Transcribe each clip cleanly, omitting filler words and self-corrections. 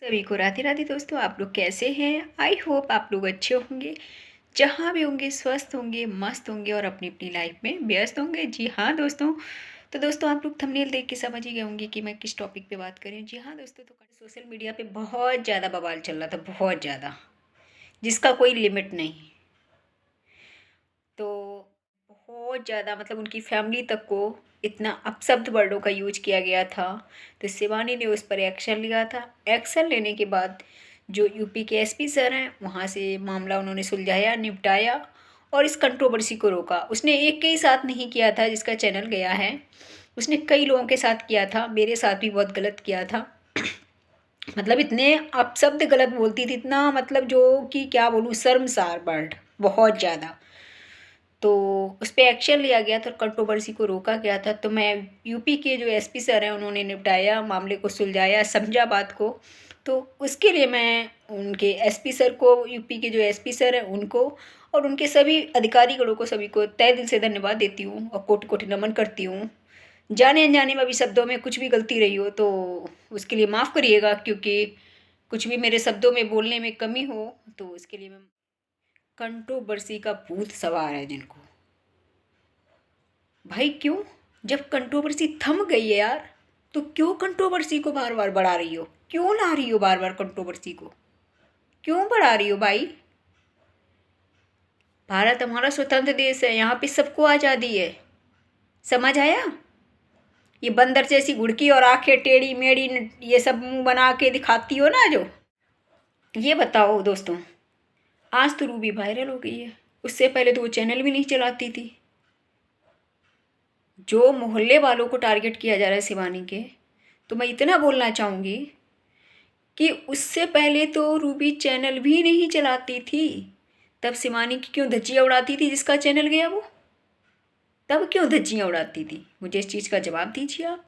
सभी को राधे राधे दोस्तों। आप लोग कैसे हैं? आई होप आप लोग अच्छे होंगे, जहाँ भी होंगे स्वस्थ होंगे, मस्त होंगे और अपनी अपनी लाइफ में व्यस्त होंगे। जी हाँ दोस्तों। तो दोस्तों आप लोग थंबनेल देख के समझ ही गए होंगे कि मैं किस टॉपिक पे बात कर रही हूँ। जी हाँ दोस्तों, तो सोशल मीडिया पे बहुत ज़्यादा बवाल चल रहा था, बहुत ज़्यादा, जिसका कोई लिमिट नहीं। तो बहुत ज़्यादा मतलब उनकी फैमिली तक को इतना अपशब्द वर्डों का यूज किया गया था। तो शिवानी ने उस पर एक्शन लिया था। एक्शन लेने के बाद जो यूपी के एसपी सर हैं, वहाँ से मामला उन्होंने सुलझाया, निपटाया और इस कंट्रोवर्सी को रोका। उसने एक के ही साथ नहीं किया था जिसका चैनल गया है, उसने कई लोगों के साथ किया था। मेरे साथ भी बहुत गलत किया था। मतलब इतने अपशब्द गलत बोलती थी, इतना मतलब जो कि क्या बोलूँ, शर्मसार वर्ड, बहुत ज़्यादा। तो उस पर एक्शन लिया गया था, कंट्रोवर्सी को रोका गया था। तो मैं यूपी के जो एसपी सर हैं उन्होंने निपटाया, मामले को सुलझाया, समझा बात को। तो उसके लिए मैं उनके एसपी सर को, यूपी के जो एसपी सर हैं उनको और उनके सभी अधिकारीगणों को, सभी को तहे दिल से धन्यवाद देती हूँ और कोटि कोटि नमन करती हूँ। जाने अनजाने में भी शब्दों में कुछ भी गलती रही हो तो उसके लिए माफ़ करिएगा, क्योंकि कुछ भी मेरे शब्दों में बोलने में कमी हो तो उसके लिए मैं। कंट्रोवर्सी का भूत सवार है जिनको, भाई क्यों? जब कंट्रोवर्सी थम गई है यार, तो क्यों कंट्रोवर्सी को बार बार बढ़ा रही हो? क्यों ला रही हो बार बार कंट्रोवर्सी को? क्यों बढ़ा रही हो भाई? भारत हमारा स्वतंत्र देश है, यहाँ पे सबको आज़ादी है। समझ आया? ये बंदर जैसी घुड़की और आंखें टेढ़ी मेढ़ी ये सब मुंह बना के दिखाती हो ना जो, ये बताओ दोस्तों। आज तो रूबी वायरल हो गई है, उससे पहले तो वो चैनल भी नहीं चलाती थी। जो मोहल्ले वालों को टारगेट किया जा रहा है शिवानी के, तो मैं इतना बोलना चाहूँगी कि उससे पहले तो रूबी चैनल भी नहीं चलाती थी। तब शिवानी की क्यों धज्जियाँ उड़ाती थी जिसका चैनल गया वो? तब क्यों धज्जियाँ उड़ाती थी? मुझे इस चीज़ का जवाब दीजिए आप।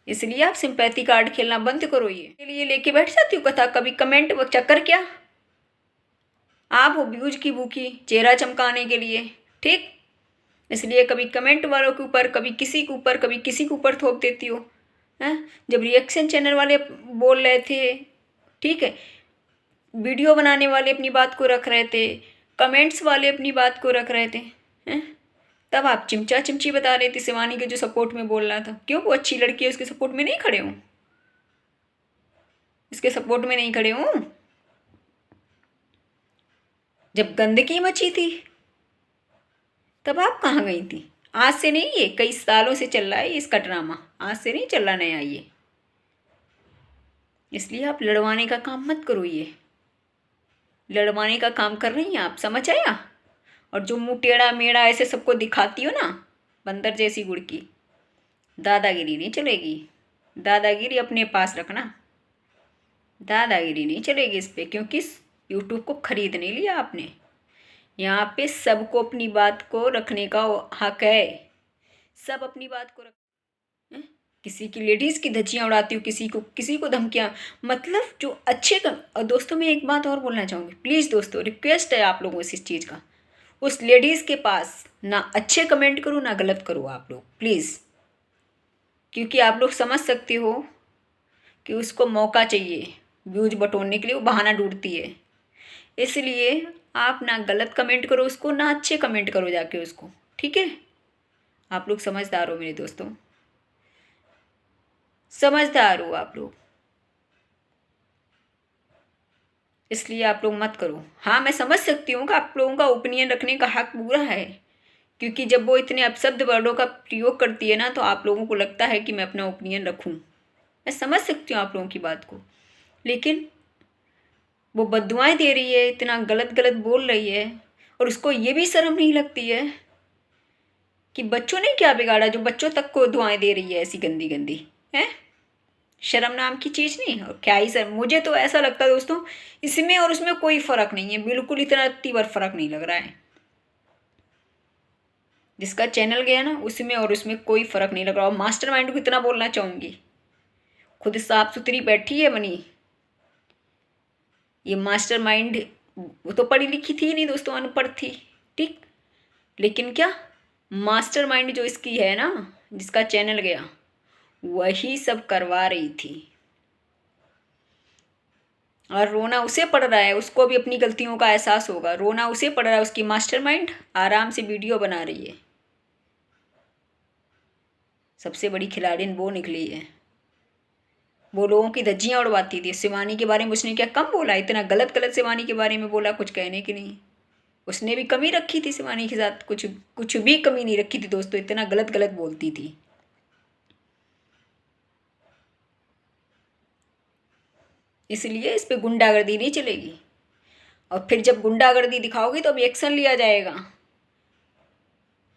इसलिए आप सिंपैथी कार्ड खेलना बंद करो। ये लिए लेके बैठ जाती हूँ कथा, कभी कमेंट वो चक्कर क्या? आप हो व्यूज की भूखी, चेहरा चमकाने के लिए, ठीक? इसलिए कभी कमेंट वालों के ऊपर, कभी किसी के ऊपर, कभी किसी के ऊपर थोप देती हो। हैं? जब रिएक्शन चैनल वाले बोल रहे थे, ठीक है, वीडियो बनाने वाले अपनी बात को रख रहे थे, कमेंट्स वाले अपनी बात को रख रहे थे, हैं? तब आप चिमचा चिमची बता रहे थे शिवानी के जो सपोर्ट में बोल रहा था। क्यों? वो अच्छी लड़की है, उसके सपोर्ट में नहीं खड़े हूँ? इसके सपोर्ट में नहीं खड़े हूँ? जब गंदगी मची थी तब आप कहाँ गई थी? आज से नहीं, ये कई सालों से चल रहा है इसका ड्रामा, आज से नहीं चल रहा नया ये। इसलिए आप लड़वाने का काम मत करो, ये लड़वाने का काम कर रही हैं आप, समझ आया? और जो मुंह टेढ़ा मेढ़ा ऐसे सबको दिखाती हो ना, बंदर जैसी गुड़की, दादागिरी नहीं चलेगी। दादागिरी अपने पास रखना, दादागिरी नहीं चलेगी इस पे, क्योंकि यूट्यूब को खरीद नहीं लिया आपने। यहाँ पे सबको अपनी बात को रखने का हक है, सब अपनी बात को रख। हैं? किसी की लेडीज़ की धज्जियाँ उड़ाती हूँ, किसी को धमकियाँ, मतलब जो अच्छे का। और दोस्तों मैं एक बात और बोलना चाहूँगी, प्लीज़ दोस्तों, रिक्वेस्ट है आप लोगों से इस चीज़ का, उस लेडीज़ के पास ना अच्छे कमेंट करो ना गलत करो आप लोग, प्लीज़। क्योंकि आप लोग समझ सकते हो कि उसको मौका चाहिए व्यूज बटोरने के लिए, वो बहाना ढूंढती है। इसलिए आप ना गलत कमेंट करो उसको, ना अच्छे कमेंट करो जाके उसको, ठीक है? आप लोग समझदार हो मेरे दोस्तों, समझदार हो आप लोग, इसलिए आप लोग मत करो। हाँ मैं समझ सकती हूँ कि आप लोगों का ओपिनियन रखने का हक पूरा है, क्योंकि जब वो इतने अपशब्द वर्डों का प्रयोग करती है ना, तो आप लोगों को लगता है कि मैं अपना ओपिनियन रखूँ। मैं समझ सकती हूँ आप लोगों की बात को, लेकिन वो बददुआएं दे रही है, इतना गलत गलत बोल रही है, और उसको ये भी शर्म नहीं लगती है कि बच्चों ने क्या बिगाड़ा जो बच्चों तक को दुआएं दे रही है ऐसी गंदी गंदी। है? शर्म नाम की चीज़ नहीं, और क्या ही सर, मुझे तो ऐसा लगता है दोस्तों, इसमें और उसमें कोई फ़र्क नहीं है, बिल्कुल इतना तीव्र फ़र्क नहीं लग रहा है। जिसका चैनल गया ना, उसमें और उसमें कोई फ़र्क नहीं लग रहा। और मास्टरमाइंड को इतना बोलना चाहूँगी, खुद साफ सुथरी बैठी है बनी, ये मास्टरमाइंड वो तो पढ़ी लिखी थी नहीं दोस्तों, अनपढ़ थी, ठीक? लेकिन क्या, मास्टरमाइंड जो इसकी है ना, जिसका चैनल गया, वही सब करवा रही थी। और रोना उसे पड़ रहा है, उसको भी अपनी गलतियों का एहसास होगा। रोना उसे पड़ रहा है, उसकी मास्टरमाइंड आराम से वीडियो बना रही है। सबसे बड़ी खिलाड़िन वो निकली है। वो लोगों की धज्जियां उड़वाती थी। शिवानी के बारे में उसने क्या कम बोला? इतना गलत गलत शिवानी के बारे में बोला, कुछ कहने की नहीं। उसने भी कमी रखी थी शिवानी के साथ, कुछ कुछ भी कमी नहीं रखी थी दोस्तों, इतना गलत गलत बोलती थी। इसलिए इस पे गुंडागर्दी नहीं चलेगी। और फिर जब गुंडागर्दी दिखाओगी तो अभी एक्शन लिया जाएगा,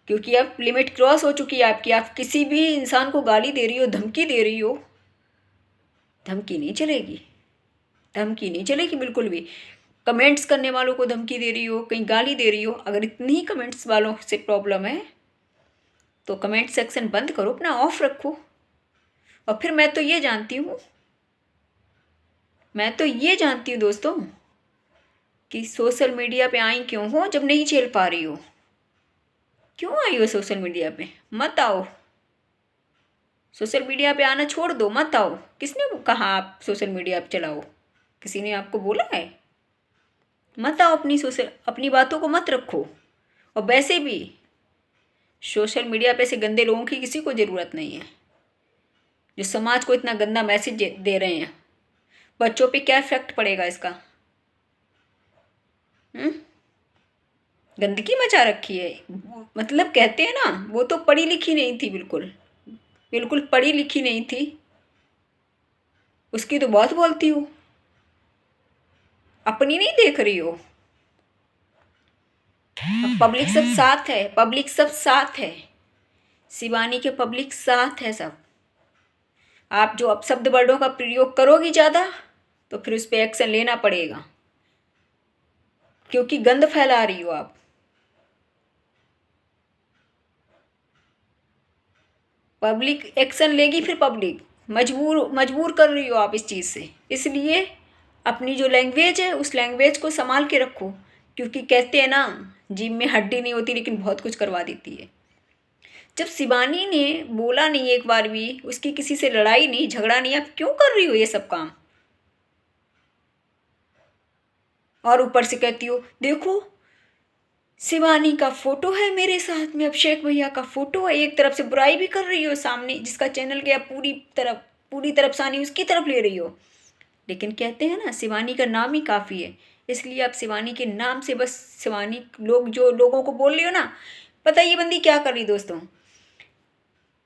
क्योंकि अब लिमिट क्रॉस हो चुकी है आपकी। आप किसी भी इंसान को गाली दे रही हो, धमकी दे रही हो, धमकी नहीं चलेगी, धमकी नहीं चलेगी बिल्कुल भी। कमेंट्स करने वालों को धमकी दे रही हो, कहीं गाली दे रही हो, अगर इतनी ही कमेंट्स वालों से प्रॉब्लम है तो कमेंट सेक्शन बंद करो, अपना ऑफ रखो। और फिर मैं तो ये जानती हूँ दोस्तों कि सोशल मीडिया पे आई क्यों हो जब नहीं झेल पा रही हो। क्यों आई हो सोशल मीडिया पे? मत आओ, सोशल मीडिया पे आना छोड़ दो, मत आओ। किसने कहा आप सोशल मीडिया पे चलाओ? किसी ने आपको बोला है? मत आओ, अपनी बातों को मत रखो। और वैसे भी सोशल मीडिया पे ऐसे गंदे लोगों की किसी को ज़रूरत नहीं है, जो समाज को इतना गंदा मैसेज दे रहे हैं। बच्चों पे क्या इफेक्ट पड़ेगा इसका? गंदगी मचा रखी है। मतलब कहते हैं ना, वो तो पढ़ी लिखी नहीं थी, बिल्कुल बिल्कुल पढ़ी लिखी नहीं थी, उसकी तो बहुत बोलती हो, अपनी नहीं देख रही हो। पब्लिक सब साथ है, पब्लिक सब साथ है, शिवानी के पब्लिक साथ है सब। आप जो अपशब्द वर्डों का प्रयोग करोगी ज़्यादा तो फिर उस पर एक्शन लेना पड़ेगा, क्योंकि गंद फैला रही हो आप। पब्लिक एक्शन लेगी, फिर पब्लिक मजबूर कर रही हो आप इस चीज़ से। इसलिए अपनी जो लैंग्वेज है उस लैंग्वेज को संभाल के रखो, क्योंकि कहते हैं ना, जिम में हड्डी नहीं होती लेकिन बहुत कुछ करवा देती है। जब शिवानी ने बोला नहीं एक बार भी, उसकी किसी से लड़ाई नहीं, झगड़ा नहीं, आप क्यों कर रही हो ये सब काम? और ऊपर से कहती हो देखो शिवानी का फोटो है मेरे साथ में, अभिषेक भैया का फोटो है। एक तरफ से बुराई भी कर रही हो, सामने जिसका चैनल गया पूरी तरफ सानी उसकी तरफ ले रही हो। लेकिन कहते हैं ना, शिवानी का नाम ही काफ़ी है। इसलिए आप शिवानी के नाम से बस शिवानी जो लोगों को बोल रही हो ना, पता है ये बंदी क्या कर रही दोस्तों,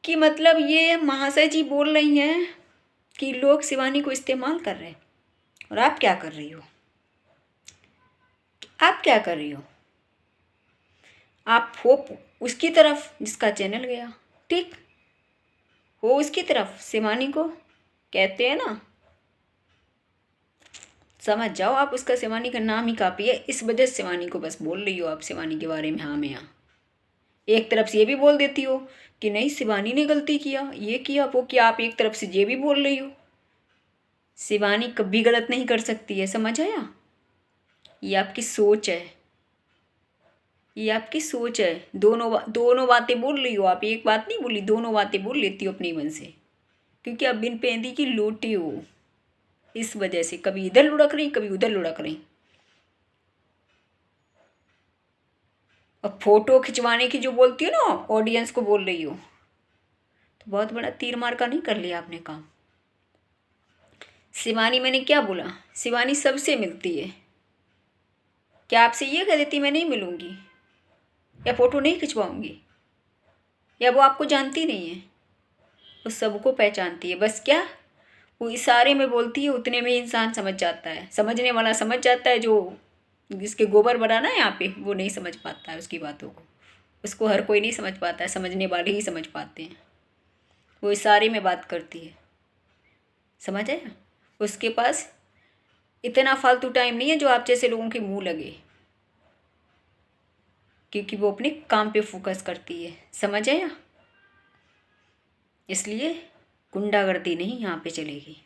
कि मतलब ये महाशय जी बोल रही हैं कि लोग शिवानी को इस्तेमाल कर रहे हैं। और आप क्या कर रही हो? आप क्या कर रही हो? आप हो उसकी तरफ जिसका चैनल गया, ठीक हो उसकी तरफ। शिवानी को कहते हैं ना, समझ जाओ आप, उसका शिवानी का नाम ही काफ़ी है। इस वजह से शिवानी को बस बोल रही हो आप शिवानी के बारे में हाँ में हाँ। एक तरफ से ये भी बोल देती हो कि नहीं शिवानी ने गलती किया, ये किया वो किया, आप एक तरफ से ये भी बोल रही हो। शिवानी कभी गलत नहीं कर सकती है, समझ आया? ये आपकी सोच है, ये आपकी सोच है। दोनों बातें बोल रही हो आप, एक बात नहीं बोली, दोनों बातें बोल लेती हो अपने मन से, क्योंकि आप बिन पेंदी की लोटी हो। इस वजह से कभी इधर लुढ़क रही, कभी उधर लुढ़क रही। और फोटो खिंचवाने की जो बोलती हो ना, ऑडियंस को बोल रही हो, तो बहुत बड़ा तीर मार का नहीं कर लिया आपने काम। शिवानी मैंने क्या बोला? शिवानी सबसे मिलती है। क्या आपसे ये कह देती मैं नहीं मिलूंगी या फोटो नहीं खिंचवाऊंगी, या वो आपको जानती नहीं है? वो सबको पहचानती है। बस क्या, वो इशारे में बोलती है, उतने में इंसान समझ जाता है। समझने वाला समझ जाता है, जो जिसके गोबर बनाना है यहाँ पे वो नहीं समझ पाता है उसकी बातों को। उसको हर कोई नहीं समझ पाता है, समझने वाले ही समझ पाते हैं। वो इशारे में बात करती है, समझ आया? उसके पास इतना फालतू टाइम नहीं है जो आप जैसे लोगों के मुंह लगे, क्योंकि वो अपने काम पे फोकस करती है, समझ आया? इसलिए गुंडागर्दी नहीं यहाँ पे चलेगी।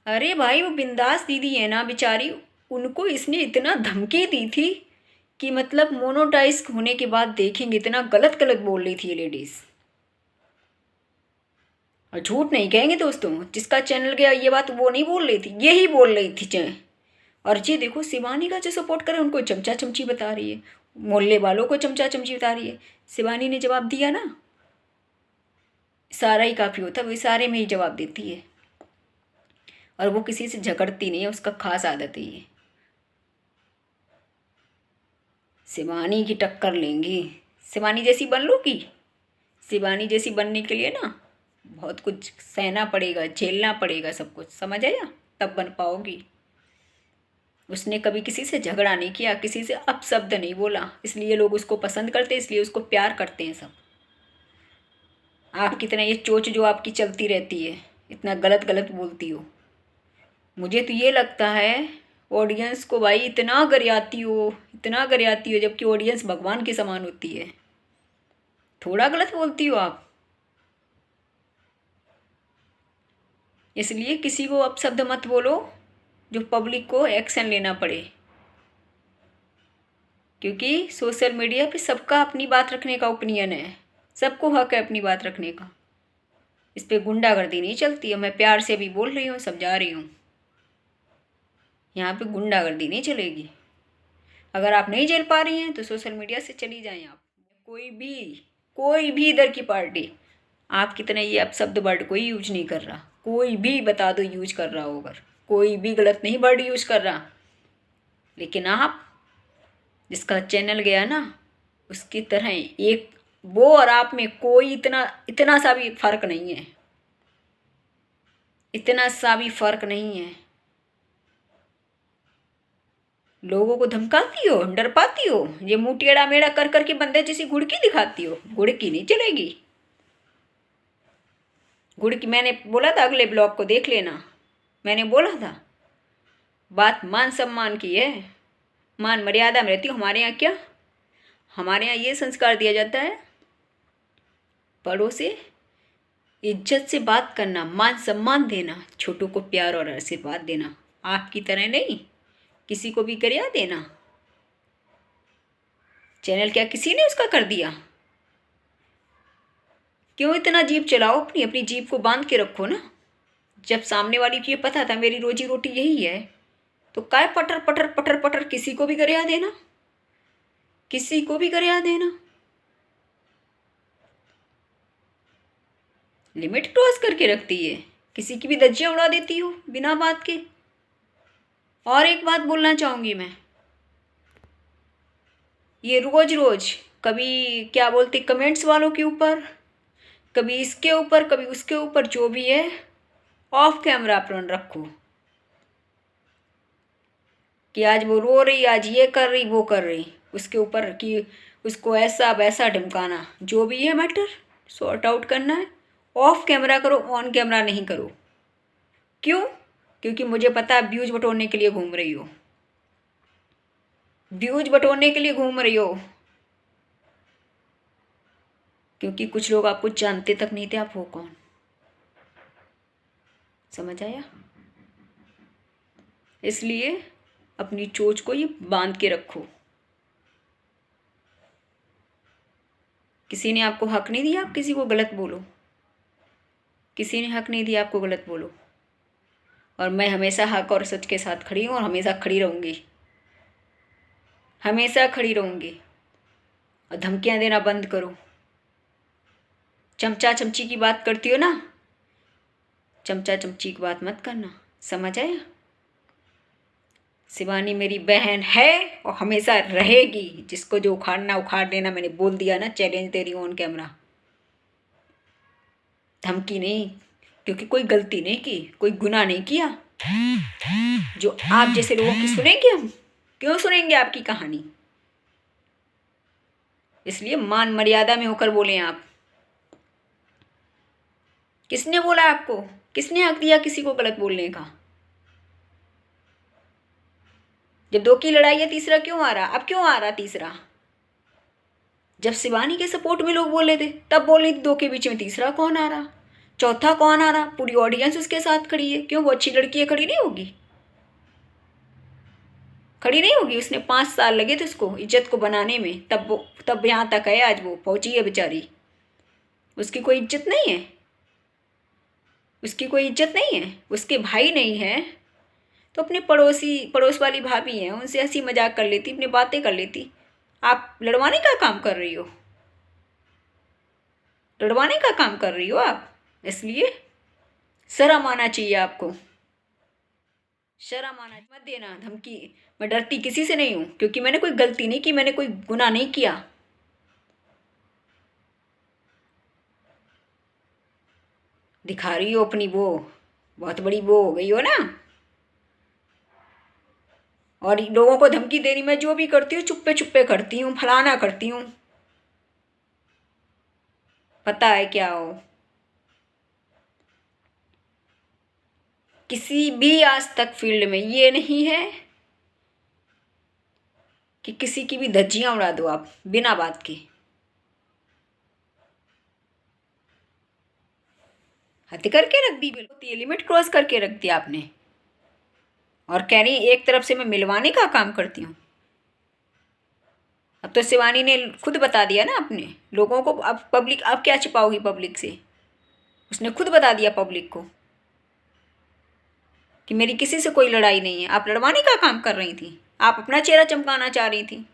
अरे भाई वो बिंदास दीदी है ना बेचारी, उनको इसने इतना धमकी दी थी कि मतलब मोनोटाइज होने के बाद देखेंगे, इतना गलत गलत बोल रही थी ये लेडीज। और झूठ नहीं कहेंगे दोस्तों, जिसका चैनल गया ये बात वो नहीं बोल रही थी, यही बोल रही थी चाहे। और ये देखो शिवानी का जो सपोर्ट करे उनको चमचा चमची बता रही है, मोहल्ले वालों को चमचा चमची बता रही है। शिवानी ने जवाब दिया ना, सारा ही काफ़ी होता है, वो इशारे में ही जवाब देती है। और वो किसी से झगड़ती नहीं है, उसका खास आदत है ये। शिवानी की टक्कर लेंगी, शिवानी जैसी बन लूँगी। शिवानी जैसी बनने के लिए ना बहुत कुछ सहना पड़ेगा, झेलना पड़ेगा सब कुछ, समझ आया, तब बन पाओगी। उसने कभी किसी से झगड़ा नहीं किया, किसी से अपशब्द नहीं बोला, इसलिए लोग उसको पसंद करते हैं, इसलिए उसको प्यार करते हैं सब। आप कितना ये चोच जो आपकी चलती रहती है, इतना गलत गलत बोलती हो, मुझे तो ये लगता है ऑडियंस को भाई इतना गरियाती हो, इतना गरियाती हो, जबकि ऑडियंस भगवान के समान होती है। थोड़ा गलत बोलती हो आप, इसलिए किसी को अपशब्द मत बोलो जो पब्लिक को एक्शन लेना पड़े। क्योंकि सोशल मीडिया पे सबका अपनी बात रखने का ओपिनियन है, सबको हक है अपनी बात रखने का। इस पर गुंडागर्दी नहीं चलती है, मैं प्यार से भी बोल रही हूँ, समझा रही हूँ। यहाँ पे गुंडागर्दी नहीं चलेगी। अगर आप नहीं झेल पा रही हैं तो सोशल मीडिया से चली जाएं आप। कोई भी इधर की पार्टी आप कितने ये अपशब्द वर्ड कोई यूज नहीं कर रहा, कोई भी बता दो यूज कर रहा हो, अगर कोई भी गलत नहीं वर्ड यूज कर रहा। लेकिन आप जिसका चैनल गया ना, उसकी तरह एक वो और आप में कोई इतना सा भी फर्क नहीं है, इतना सा भी फर्क नहीं है। लोगों को धमकाती हो, डर पाती हो, ये मुंह टेढ़ा मेढ़ा कर करके बंदे जैसी घुड़की दिखाती हो, घुड़की नहीं चलेगी। घुड़की मैंने बोला था, अगले ब्लॉग को देख लेना, मैंने बोला था बात मान सम्मान की है, मान मर्यादा में रहती हो। हमारे यहाँ क्या, हमारे यहाँ ये संस्कार दिया जाता है, बड़ों से इज्जत से बात करना, मान सम्मान देना, छोटों को प्यार और आशीर्वाद देना। आपकी तरह नहीं किसी को भी गरिया देना। चैनल क्या किसी ने उसका कर दिया? क्यों इतना जीभ चलाओ, अपनी अपनी जीभ को बांध के रखो ना। जब सामने वाली को ये पता था मेरी रोजी रोटी यही है, तो काय पटर पटर पटर पटर किसी को भी गरिया देना, किसी को भी गरिया देना। लिमिट क्रॉस करके रखती है, किसी की भी धज्जियां उड़ा देती हो बिना बात के। और एक बात बोलना चाहूँगी मैं, ये रोज रोज कभी क्या बोलते कमेंट्स वालों के ऊपर, कभी इसके ऊपर, कभी उसके ऊपर, जो भी है ऑफ कैमरा अपन रखो कि आज वो रो रही, आज ये कर रही, वो कर रही, उसके ऊपर कि उसको ऐसा वैसा ढमकाना, जो भी है मैटर सॉर्ट आउट करना है ऑफ कैमरा करो, ऑन कैमरा नहीं करो। क्यों? क्योंकि मुझे पता है व्यूज बटोरने के लिए घूम रही हो, व्यूज बटोरने के लिए घूम रही हो। क्योंकि कुछ लोग आपको जानते तक नहीं थे आप हो कौन, समझ आया? इसलिए अपनी चोच को ये बांध के रखो। किसी ने आपको हक नहीं दिया आप किसी को गलत बोलो, किसी ने हक नहीं दिया आपको गलत बोलो। और मैं हमेशा हक और सच के साथ खड़ी हूँ और हमेशा खड़ी रहूँगी, हमेशा खड़ी रहूँगी। और धमकियाँ देना बंद करो। चमचा चमची की बात करती हो ना, चमचा चमची की बात मत करना, समझ आया? शिवानी मेरी बहन है और हमेशा रहेगी, जिसको जो उखाड़ना उखाड़ देना, मैंने बोल दिया ना, चैलेंज दे रही हूँ ऑन कैमरा। धमकी नहीं, क्योंकि कोई गलती नहीं की, कोई गुनाह नहीं किया। जो आप जैसे लोगों की सुनेंगे हम, क्यों सुनेंगे आपकी कहानी? इसलिए मान मर्यादा में होकर बोलें आप। किसने बोला आपको, किसने हक दिया किसी को गलत बोलने का? जब दो की लड़ाई है तीसरा क्यों आ रहा? अब क्यों आ रहा तीसरा? जब शिवानी के सपोर्ट में लोग बोले थे तब बोल रही थी दो के बीच में तीसरा कौन आ रहा, चौथा कौन आ रहा? पूरी ऑडियंस उसके साथ खड़ी है। क्यों? वो अच्छी लड़की है, खड़ी नहीं होगी? खड़ी नहीं होगी? उसने 5 साल लगे थे उसको इज्जत को बनाने में, तब यहाँ तक है, आज वो पहुंची है बेचारी। उसकी कोई इज्जत नहीं है? उसकी कोई इज्जत नहीं है, उसके भाई नहीं है तो अपने पड़ोस वाली भाभी हैं, उनसे हंसी मजाक कर लेती, अपनी बातें कर लेती। आप लड़वाने का काम कर रही हो, लड़वाने का काम कर रही हो आप। इसलिए शर्म आना चाहिए आपको, शर्म आना मत देना धमकी। मैं डरती किसी से नहीं हूं, क्योंकि मैंने कोई गलती नहीं की, मैंने कोई गुनाह नहीं किया। दिखा रही हो अपनी वो, बहुत बड़ी वो हो गई हो ना। और लोगों को धमकी दे रही, मैं जो भी करती हूँ चुप्पे चुप्पे करती हूँ, फलाना करती हूँ, पता है क्या हो। किसी भी आज तक फील्ड में ये नहीं है कि किसी की भी धज्जियां उड़ा दो आप बिना बात के। हद करके रख दी, बिल्कुल ये लिमिट क्रॉस करके रख दिया आपने। और कह रही एक तरफ से मैं मिलवाने का काम करती हूँ। अब तो शिवानी ने खुद बता दिया ना अपने लोगों को। अब पब्लिक, अब क्या छिपाओगी पब्लिक से। उसने खुद बता दिया पब्लिक को कि मेरी किसी से कोई लड़ाई नहीं है। आप लड़वाने का काम कर रही थी, आप अपना चेहरा चमकाना चाह रही थी।